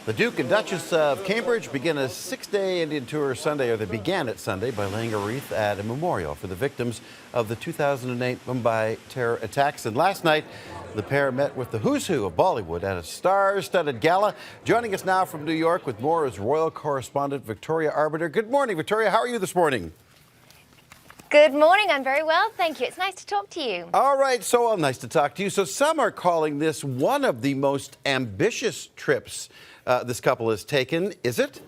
The Duke and Duchess of Cambridge begin a six-day Indian tour Sunday, or they began it Sunday, by laying a wreath at a memorial for the victims of the 2008 Mumbai terror attacks. And last night, the pair met with the who's who of Bollywood at a star-studded gala. Joining us now from New York with more is royal correspondent Victoria Arbiter. Good morning, Victoria. How are you this morning? Good morning. I'm very well, thank you. It's nice to talk to you. All right, so nice to talk to you. So some are calling this one of the most ambitious trips this couple has taken. Is it?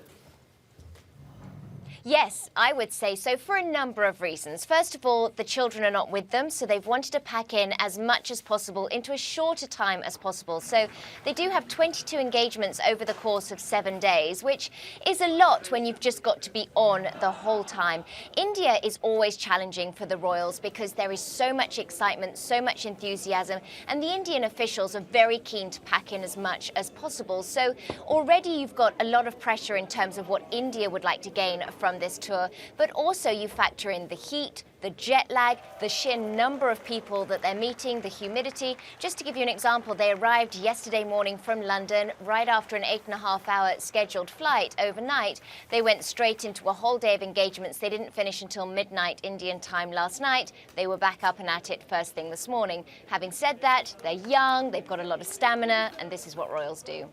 Yes, I would say so, for a number of reasons. First of all, the children are not with them, so they've wanted to pack in as much as possible into a shorter time as possible. So they do have 22 engagements over the course of 7 days, which is a lot when you've just got to be on the whole time. India is always challenging for the royals because there is so much excitement, so much enthusiasm, and the Indian officials are very keen to pack in as much as possible. So already you've got a lot of pressure in terms of what India would like to gain from this tour, but also you factor in the heat, the jet lag, the sheer number of people that they're meeting, the humidity. Just to give you an example, they arrived yesterday morning from London right after an 8.5-hour scheduled flight overnight. They went straight into a whole day of engagements. They didn't finish until midnight Indian time last night. They were back up and at it first thing this morning. Having said that, they're young, they've got a lot of stamina, and this is what royals do.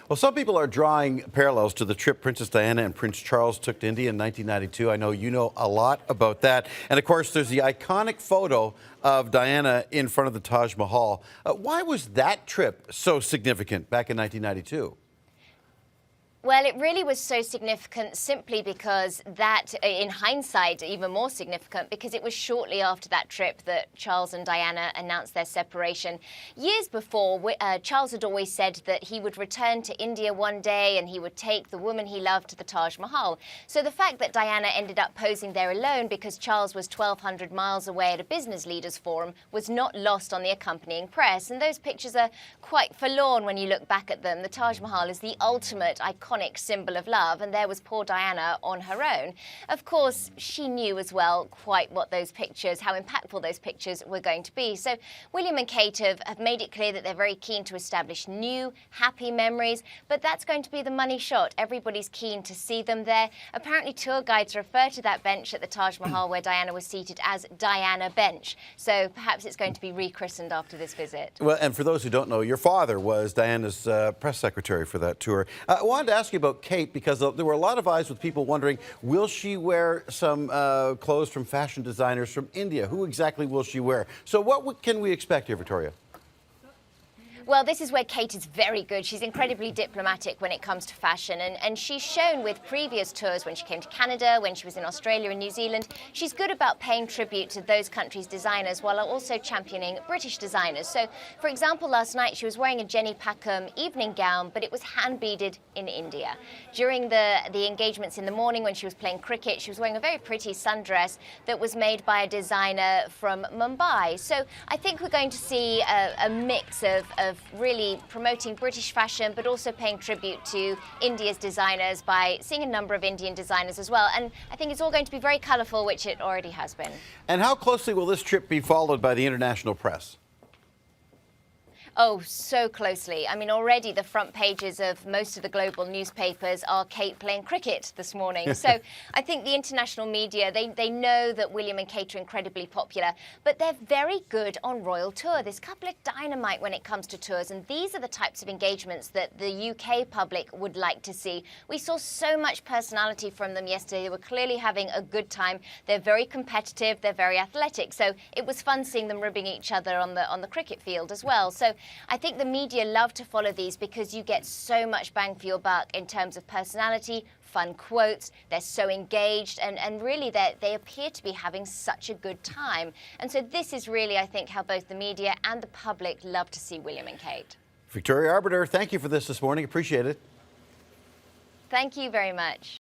Well, some people are drawing parallels to the trip Princess Diana and Prince Charles took to India in 1992. I know you know a lot about that. And of course, there's the iconic photo of Diana in front of the Taj Mahal. Why was that trip so significant back in 1992? Well, it really was so significant simply because that, in hindsight, even more significant because it was shortly after that trip that Charles and Diana announced their separation. Years before, Charles had always said that he would return to India one day and he would take the woman he loved to the Taj Mahal. So the fact that Diana ended up posing there alone because Charles was 1,200 miles away at a business leaders forum was not lost on the accompanying press. And those pictures are quite forlorn when you look back at them. The Taj Mahal is the ultimate iconic symbol of love, and there was poor Diana on her own. Of course, she knew as well quite what those pictures, how impactful those pictures were going to be. So William and Kate have made it clear that they're very keen to establish new, happy memories, but that's going to be the money shot. Everybody's keen to see them there. Apparently, tour guides refer to that bench at the Taj Mahal where Diana was seated as Diana Bench. So perhaps it's going to be rechristened after this visit. Well, and for those who don't know, your father was Diana's press secretary for that tour. I wanted to ask you about Kate because there were a lot of eyes with people wondering, will she wear some clothes from fashion designers from India? Who exactly will she wear? So what can we expect here, Victoria? Well, this is where Kate is very good. She's incredibly diplomatic when it comes to fashion, and she's shown with previous tours when she came to Canada, when she was in Australia and New Zealand, she's good about paying tribute to those countries' designers while also championing British designers. So, for example, last night she was wearing a Jenny Packham evening gown, but it was hand-beaded in India. During the engagements in the morning when she was playing cricket, she was wearing a very pretty sundress that was made by a designer from Mumbai. So I think we're going to see a mix of really promoting British fashion, but also paying tribute to India's designers by seeing a number of Indian designers as well. And I think it's all going to be very colourful, which it already has been. And how closely will this trip be followed by the international press? Oh, so closely. I mean, already the front pages of most of the global newspapers are Kate playing cricket this morning. So I think the international media, they know that William and Kate are incredibly popular, but they're very good on royal tour. This couple are dynamite when it comes to tours, and these are the types of engagements that the UK public would like to see. We saw so much personality from them yesterday. They were clearly having a good time. They're very competitive. They're very athletic. So it was fun seeing them ribbing each other on the cricket field as well. So I think the media love to follow these because you get so much bang for your buck in terms of personality, fun quotes, they're so engaged, and really they appear to be having such a good time. And so this is really, I think, how both the media and the public love to see William and Kate. Victoria Arbiter, thank you for this morning. Appreciate it. Thank you very much.